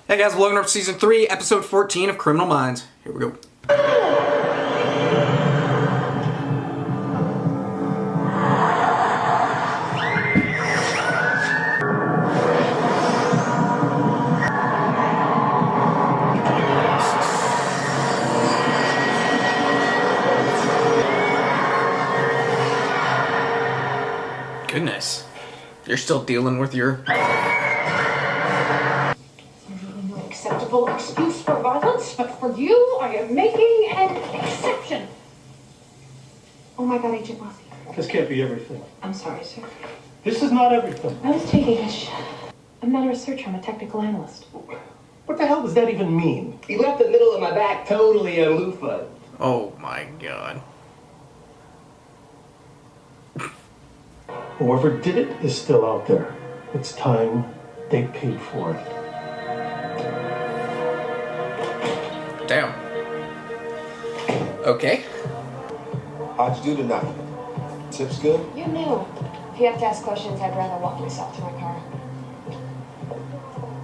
Hey guys, Logan Richardson Season 3, Episode 14 of Criminal Minds. Here we go. Goodness. You're still dealing with your... No acceptable excuse for violence, but for you, I am making an exception. Oh my God, Agent Rossi. This can't be everything. I'm sorry, sir. This is not everything. I was taking a I'm not a researcher, I'm a technical analyst. What the hell does that even mean? You left the middle of my back totally a loofah. Oh my God. Whoever did it is still out there. It's time they paid for it. Damn. Okay. How'd you do tonight? Tips good? You knew. If you have to ask questions, I'd rather walk myself to my car.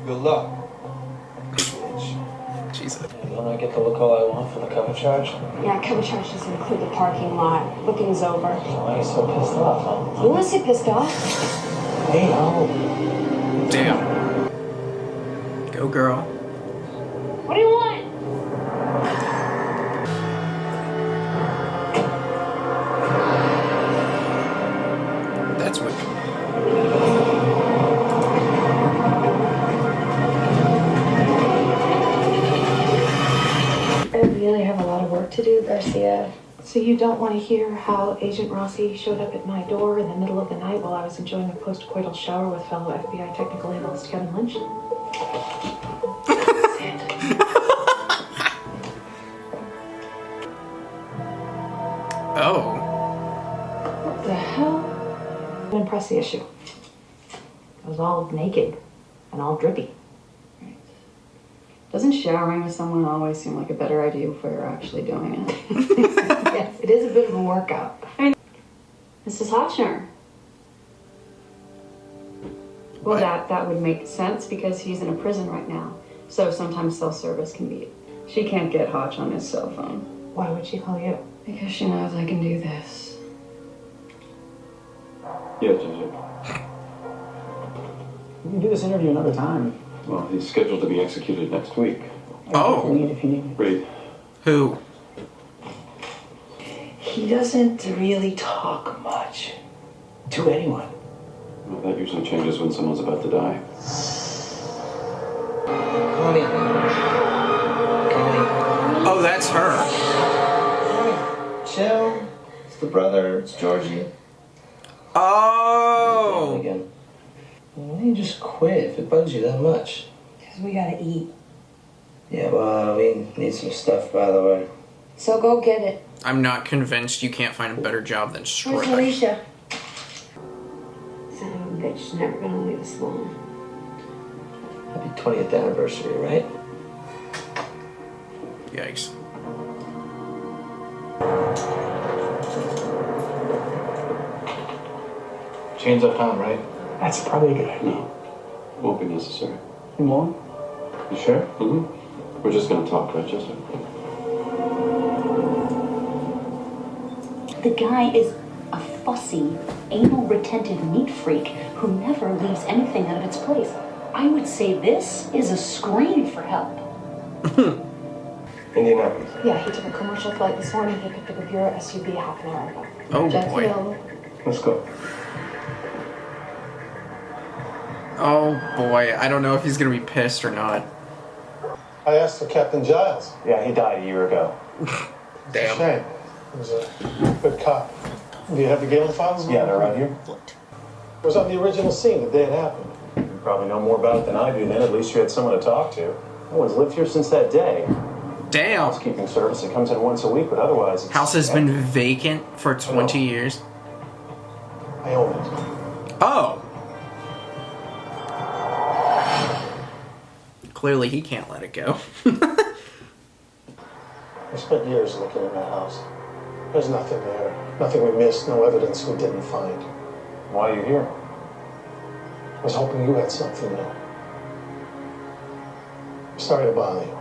Good luck. Jesus. Don't I get the look all I want for the cover charge? Yeah, cover charge doesn't include the parking lot. Booking's over. Why are you so pissed off, huh? You want to say pissed off? Hey, no. Damn. Go girl. What do you want? That's what... I really have a lot of work to do, Garcia. So you don't want to hear how Agent Rossi showed up at my door in the middle of the night while I was enjoying a post-coital shower with fellow FBI technical analyst Kevin Lynch? Oh. What the hell? Didn't press the issue. I was all naked and all drippy. Doesn't showering with someone always seem like a better idea before you're actually doing it? Yes, it is a bit of a workout. Mrs. Hotchner. Well, that would make sense because he's in a prison right now. So sometimes self-service can be... She can't get Hotch on his cell phone. Why would she call you? Because she knows I can do this. Yeah, Ginger. We can do this interview another time. Well, he's scheduled to be executed next week. Oh. If you need. Great. Who? He doesn't really talk much to anyone. Well, that usually changes when someone's about to die. Come in. Oh, that's her. Chill. It's the brother. It's Georgie. Oh. Again. Why don't you just quit if it bugs you that much? Because we gotta eat. Yeah, well, we need some stuff, by the way. So go get it. I'm not convinced you can't find a better job than Where's stripping. Alicia? Son of a bitch, she's never gonna leave us alone. Happy 20th anniversary, right? Yikes. Chains I found, right? That's probably a good idea. No. Won't be necessary. You won't? You sure? Mm-hmm. We're just gonna talk, right, Jessica? The guy is a fussy, anal-retentive neat freak who never leaves anything out of its place. I would say this is a scream for help. Indianapolis. Yeah, he took a commercial flight this morning. He picked up a Bureau SUV half an hour ago. Oh Jet's boy. available. Let's go. Oh boy. I don't know if he's gonna be pissed or not. I asked for Captain Giles. Yeah, he died a year ago. Damn. Shame. He was a good cop. Do you have the Galen files? Yeah, they're right here. It was on the original scene the day it happened. You probably know more about it than I do then. At least you had someone to talk to. No one's lived here since that day. Damn. Housekeeping service, it comes in once a week, but otherwise it's... House has been vacant for 20 years. I own it. Oh. Clearly he can't let it go. I spent years looking in that house. There's nothing there. Nothing we missed, no evidence we didn't find. Why are you here? I was hoping you had something new. Sorry to bother you.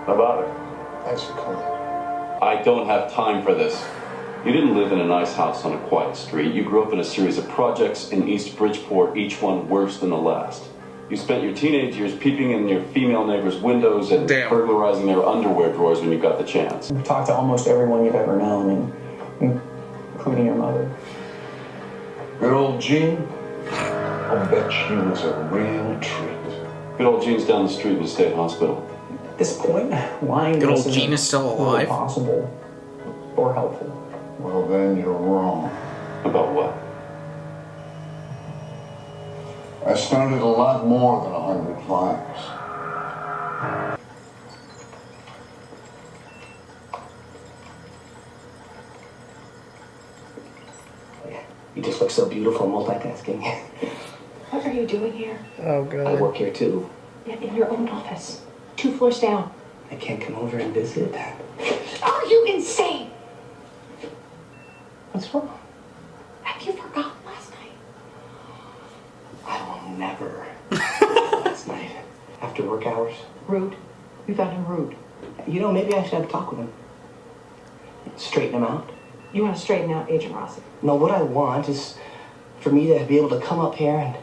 No bother. Thanks for coming. I don't have time for this. You didn't live in a nice house on a quiet street. You grew up in a series of projects in East Bridgeport, each one worse than the last. You spent your teenage years peeping in your female neighbors' windows and burglarizing their underwear drawers when you got the chance. You've talked to almost everyone you've ever known, including your mother. Good old Jean? I'll bet she was a real treat. Good old Jean's down the street in the state hospital. At this point, lying Good to old us Jean is still isn't alive. possible or helpful. Well, then you're wrong. About what? I started a lot more than 100 fires. You just look so beautiful multitasking. What are you doing here? Oh, God. I work here too. Yeah, in your own office. 2 floors down. I can't come over and visit. Are you insane? What's wrong? Have you forgotten last night? I will never. Last night, after work hours. Rude. You found him rude. You know, maybe I should have a talk with him. Straighten him out. You want to straighten out Agent Rossi? No, what I want is for me to be able to come up here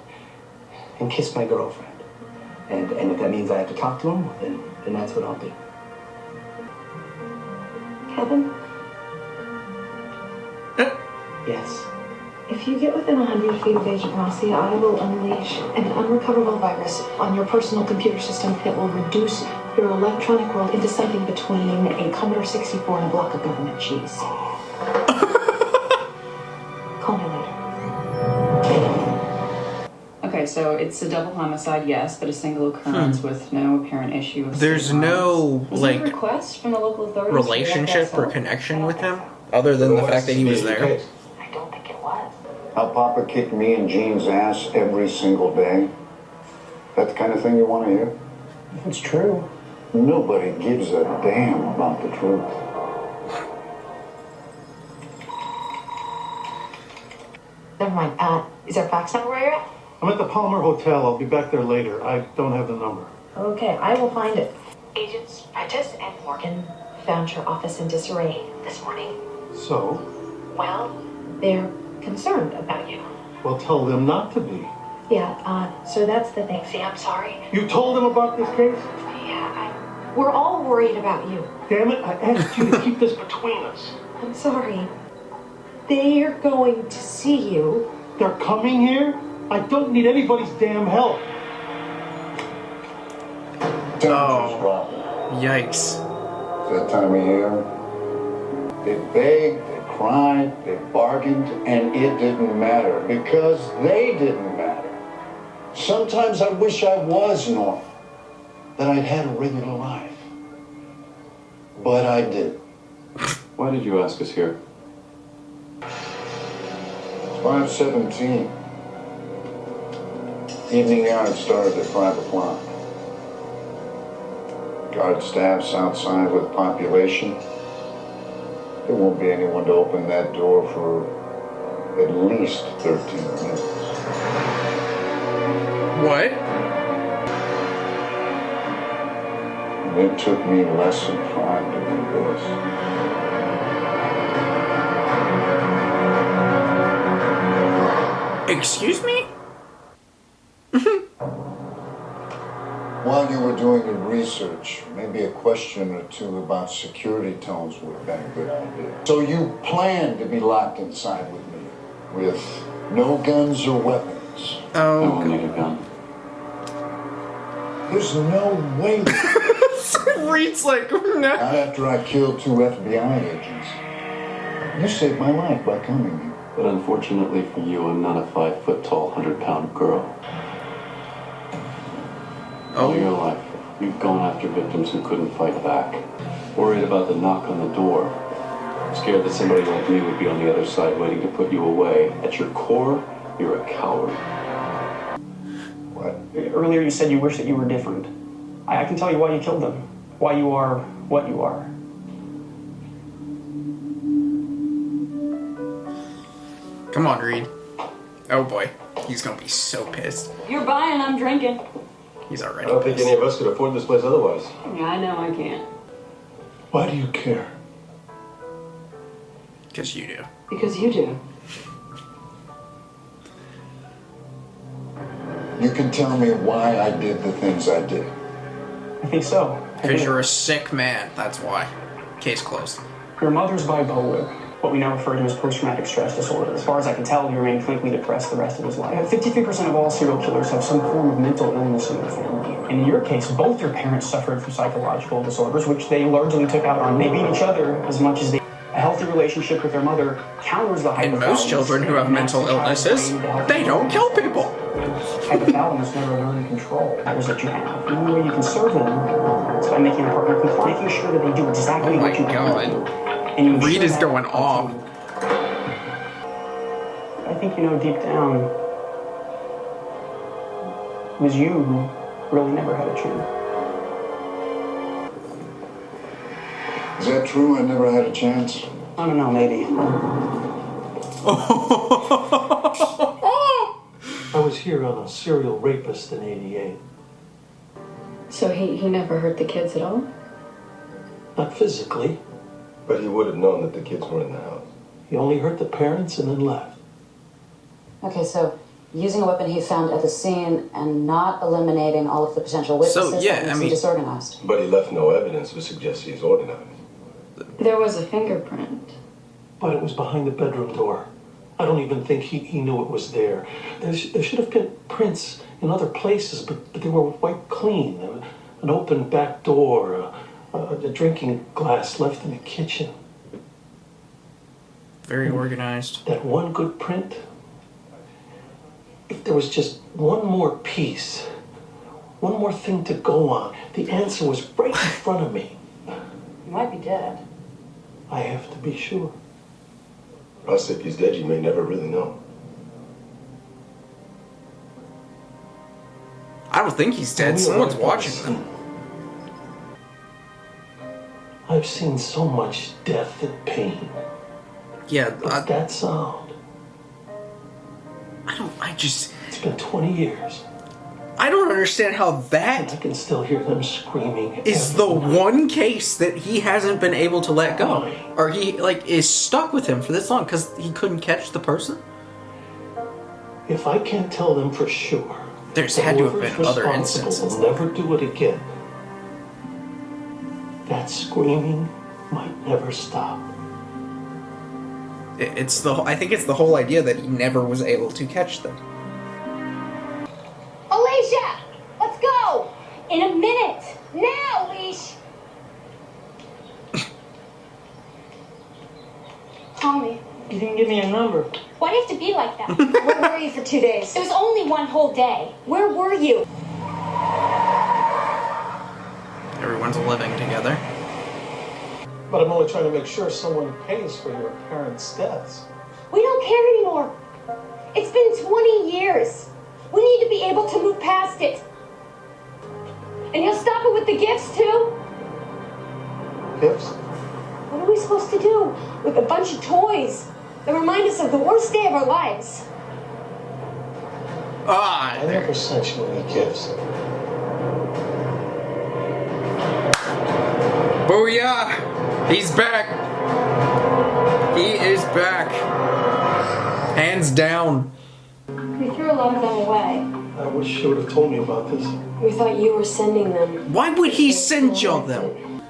and kiss my girlfriend. And if that means I have to talk to him, then that's what I'll do. Kevin? Yes. If you get within 100 feet of Agent Rossi, I will unleash an unrecoverable virus on your personal computer system that will reduce your electronic world into something between a Commodore 64 and a block of government cheese. Call me later. Okay, so it's a double homicide, yes, but a single occurrence with no apparent issue of There's state violence. no, Was there a like, request from the local authorities relationship or connection with him, other than the fact that he was there. I don't think it was. How Papa kicked me and Jean's ass every single day? That the kind of thing you want to hear? If it's true. Nobody gives a damn about the truth. Never mind. Is there a fax number where you're at? I'm at the Palmer Hotel. I'll be back there later. I don't have the number. Okay, I will find it. Agents Prentice and Morgan found your office in disarray this morning. So? Well, they're concerned about you. Well, tell them not to be. Yeah, so that's the thing. See, I'm sorry. You told them about this case? Yeah, we're all worried about you. Damn it, I asked you to keep this between us. I'm sorry. They're going to see you. They're coming here? I don't need anybody's damn help. Temperature's dropping. Yikes. It's that time of year. They begged, they cried, they bargained, and it didn't matter because they didn't matter. Sometimes I wish I was normal, that I'd had a regular life. But I didn't. Why did you ask us here? 5:17. Evening yard started at 5 o'clock. Guard staff's outside with population. There won't be anyone to open that door for at least 13 minutes. What? And it took me less than 5 to do this. Excuse me? While you were doing your research, maybe a question or two about security tones would have been a good idea. So you planned to be locked inside with me, with no guns or weapons. I won't need a gun. There's no way. Reed's like, no. Not after I killed 2 FBI agents. You saved my life by coming here. But unfortunately for you, I'm not a 5-foot-tall, 100-pound girl. All your life, you've gone after victims who couldn't fight back. Worried about the knock on the door. Scared that somebody like me would be on the other side waiting to put you away. At your core, you're a coward. What? Earlier you said you wish that you were different. I can tell you why you killed them. Why you are what you are. Come on, Reed. Oh boy. He's gonna be so pissed. You're buying, I'm drinking. He's already I don't think pissed. any of us could afford this place otherwise. Yeah, I know I can't. Why do you care? Because you do. Because you do. You can tell me why I did the things I did. I think so. Because you're a sick man, that's why. Case closed. Your mother's bipolar, what we now refer to as post-traumatic stress disorder. As far as I can tell, he remained clinically depressed the rest of his life. 53% of all serial killers have some form of mental illness in their family. In your case, both your parents suffered from psychological disorders, which they largely took out on. They beat each other as much as they... A healthy relationship with their mother counters the hypothalamus. And most children who have mental illnesses, they don't kill people. Hypothalamus never learned control. That was what you have. The only way you can serve them is by making a partner compliant, making sure that they do exactly what you want them to do. And you Reed is that going off. I think you know deep down, it was you who really never had a chance. Is that true? I never had a chance. I don't know, maybe. I was here on a serial rapist in '88. So he never hurt the kids at all? Not physically. But he would have known that the kids were in the house. He only hurt the parents and then left. Okay, so using a weapon he found at the scene and not eliminating all of the potential witnesses, So, yeah, that makes I him mean- disorganized. But he left no evidence to suggest he's organized. There was a fingerprint. But it was behind the bedroom door. I don't even think he knew it was there. There should have been prints in other places, but they were wiped clean. There was an open back door, a drinking glass left in the kitchen. Very organized. That one good print, if there was just one more piece, one more thing to go on, the answer was right in front of me. He might be dead. I have to be sure. Plus, if he's dead, you may never really know. I don't think he's dead. Someone's watching them. I've seen so much death and pain. Yeah, But that sound, it's been 20 years. I don't understand how that I can still hear them screaming. is the one case that he hasn't been able to let go. Or he, like, is stuck with him for this long because he couldn't catch the person. If I can't tell them for sure, There's that had to have whoever's been other responsible instances. will never do it again. That screaming might never stop. I think it's the whole idea that he never was able to catch them. Alicia, let's go! In a minute! Now, Leash! Call me. You didn't give me a number. Why do you have to be like that? Where were you for 2 days? It was only one whole day. Where were you? Everyone's living together. But I'm only trying to make sure someone pays for your parents' deaths. We don't care anymore. It's been 20 years. We need to be able to move past it. And you'll stop it with the gifts, too? Gifts? What are we supposed to do with a bunch of toys that remind us of the worst day of our lives? I never sent you any gifts. Booyah! He's back! He is back! Hands down. We threw a lot of them away. I wish you would have told me about this. We thought you were sending them. Why would he send y'all them?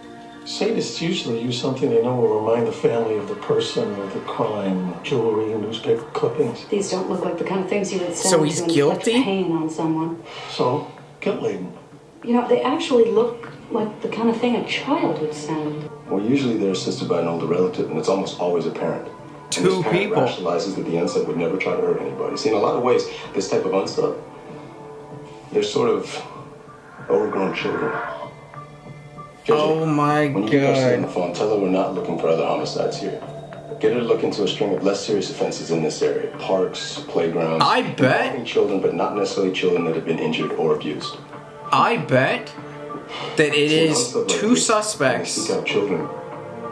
Sadists usually use something they know will remind the family of the person or the crime, jewelry, newspaper clippings. These don't look like the kind of things you would send So he's to inflict guilty? pain on someone. So, guilt-laden. You know, they actually look like the kind of thing a child would send. Well, usually they're assisted by an older relative, and it's almost always a parent. And this parent rationalizes that the unsub would never try to hurt anybody. See, in a lot of ways, this type of unsub, they're sort of overgrown children. Oh my When you get Garcia on god. the phone, tell her we're not looking for other homicides here. Get her to look into a string of less serious offenses in this area. Parks, playgrounds. I bet. Involving children, but not necessarily children that have been injured or abused. I bet that it See, is unsub like two this, when they suspects. seek out children,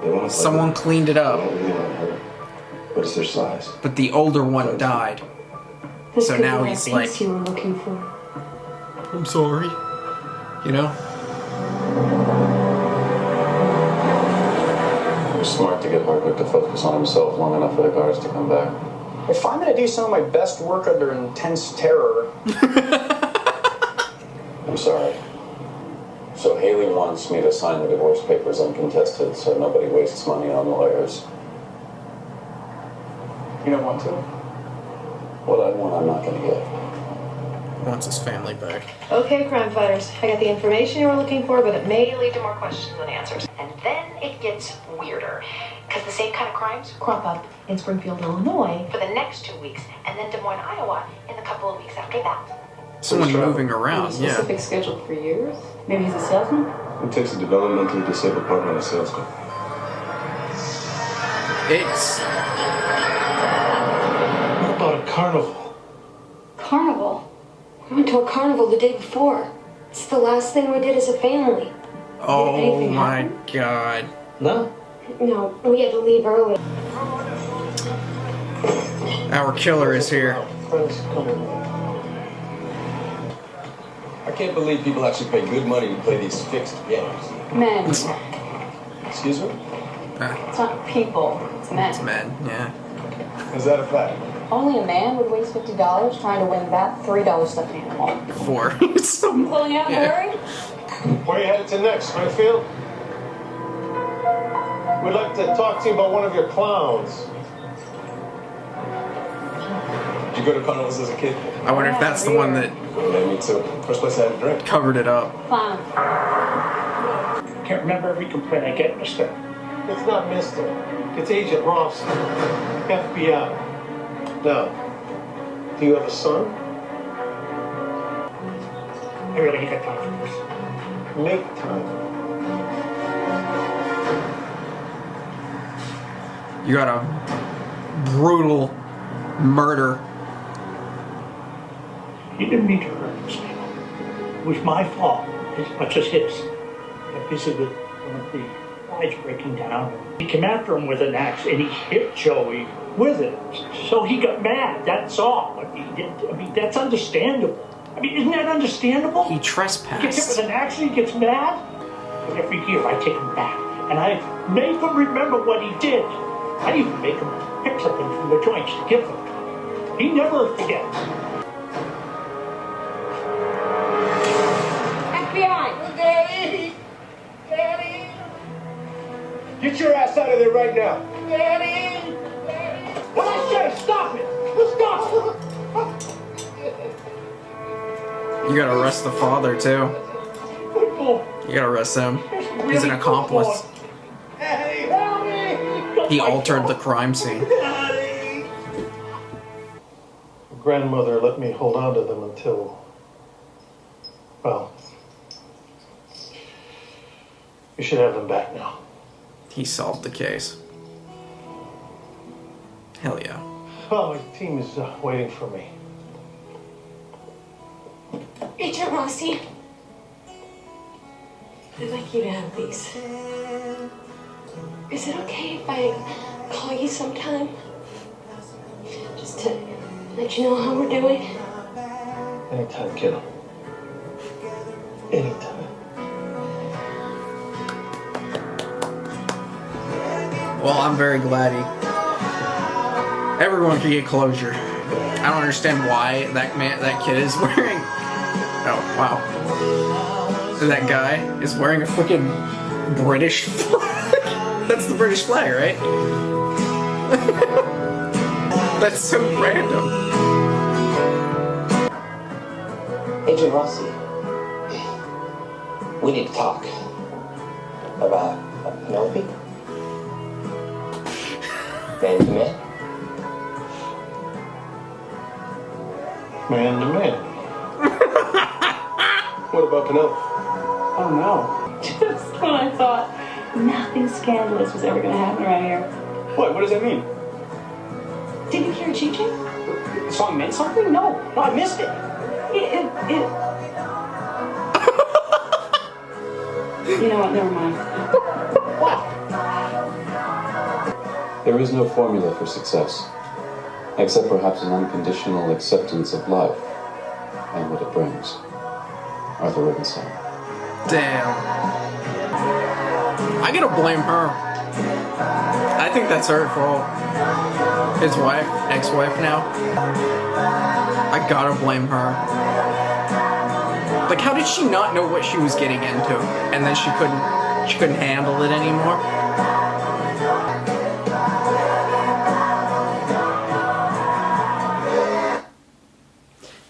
they want to Someone cleaned it They up, don't really want to hurt, but it's their size. but the older one died. This So could now be he's that like, piece you were looking for. I'm sorry. You know? It was smart to get Harcourt to focus on himself long enough for the guards to come back. If I'm gonna do some of my best work under intense terror... I'm sorry. So Haley wants me to sign the divorce papers uncontested so nobody wastes money on lawyers. You don't want to? What I want, I'm not gonna get. Wants his family back. Okay, crime fighters. I got the information you were looking for, but it may lead to more questions than answers. And then it gets weirder. Because the same kind of crimes crop up in Springfield, Illinois for the next 2 weeks, and then Des Moines, Iowa in the couple of weeks after that. Someone moving around, yeah. Specific schedule for years? Maybe he's a salesman? It takes a developmentally disabled partner and a sales guy. It's... What about a carnival? Carnival? We went to a carnival the day before. It's the last thing we did as a family. Oh my god. No? No, we had to leave early. Our killer is here. I can't believe people actually pay good money to play these fixed games. Men. Excuse me? It's not people, it's men. It's men, yeah. Is that a fact? Only a man would waste $50 trying to win that $3 stuffed animal. 4. You pulling out in a hurry? Where are you headed to next, Springfield? We'd like to talk to you about one of your clowns. Did you go to carnivals as a kid? I wonder if that's the one that Yeah, me too. First place I had a drink. covered it up. Clown. Can't remember every complaint I get, mister. It's not Mister. It's Agent Ross, FBI. Now, do you have a son? I really ain't got time for this. Make time. You got a brutal murder. He didn't mean to hurt this man. It was my fault as much as his. Got busy with one of the guys breaking down. He came after him with an axe and he hit Joey with it. So he got mad, that's all. I mean, that's understandable. I mean, isn't that understandable? He He gets hit trespassed. with an axe and he gets mad? But every year I take him back and I make him remember what he did. I even make him pick something from the joints to give him. He never forgets. FBI! Daddy! Daddy! Get your ass out of there right now! Daddy! What I say, stop it! Stop it! You gotta arrest the father too. You gotta arrest him. He's an accomplice. Daddy, help me! He altered the crime scene. Daddy! Grandmother let me hold on to them until, well, you should have them back now. He solved the case. Hell yeah. Oh, my team is waiting for me. Agent Rossi. I'd like you to have these. Is it okay if I call you sometime? Just to let you know how we're doing? Anytime, kiddo. Anytime. Well, I'm very glad everyone can get closure. I don't understand why that kid is wearing. Oh wow, that guy is wearing a freaking British flag. That's the British flag, right? That's so random. Agent Rossi, we need to talk about Penelope. Man to man. Man to man. What about Penelope? Oh no. Just when I thought nothing scandalous was ever going to happen around here. What does that mean? Didn't you hear Chi-Chi? The song meant something? No, I missed it. You know what, never mind. There is no formula for success, except perhaps an unconditional acceptance of life and what it brings. Arthur Rubenstein. Damn. I gotta blame her. I think that's her fault. His wife, ex-wife now. I gotta blame her. Like, how did she not know what she was getting into? And then she couldn't handle it anymore?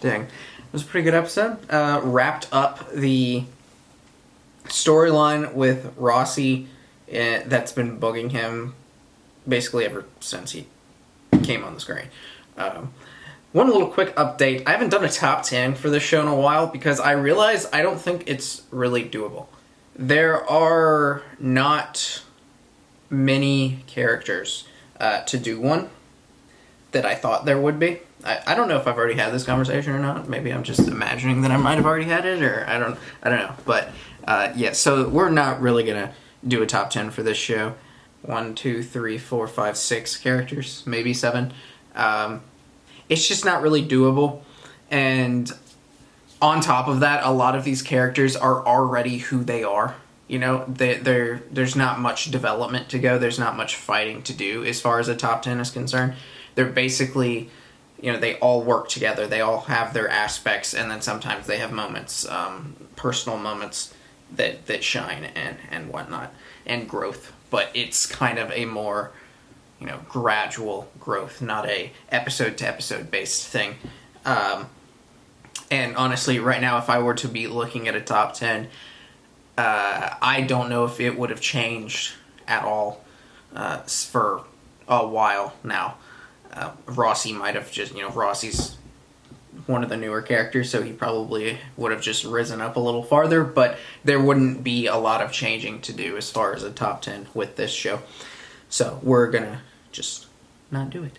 Dang. It was a pretty good episode. Wrapped up the storyline with Rossi that's been bugging him basically ever since he came on the screen. One little quick update. I haven't done a top 10 for this show in a while because I realize I don't think it's really doable. There are not many characters to do one that I thought there would be. I don't know if I've already had this conversation or not. Maybe I'm just imagining that I might have already had it, or I don't know. But yeah, so we're not really gonna do a top 10 for this show. 1, 2, 3, 4, 5, 6 characters, maybe 7. It's just not really doable. And on top of that, a lot of these characters are already who they are. You know, there's not much development to go. There's not much fighting to do as far as a top 10 is concerned. They're basically, you know, they all work together. They all have their aspects, and then sometimes they have moments, personal moments that shine and whatnot, and growth. But it's kind of a more, you know, gradual growth, not a episode-to-episode based thing. And honestly, right now, if I were to be looking at a top 10, I don't know if it would have changed at all for a while now. Rossi might have just, you know, Rossi's one of the newer characters, so he probably would have just risen up a little farther, but there wouldn't be a lot of changing to do as far as a top 10 with this show. So we're gonna just not do it.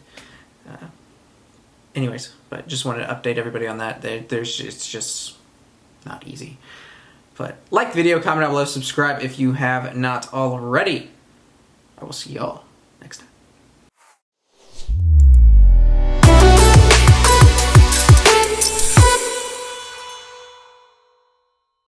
Anyways, but just wanted to update everybody on that. It's just not easy. But like the video, comment down below, subscribe if you have not already. I will see y'all next time.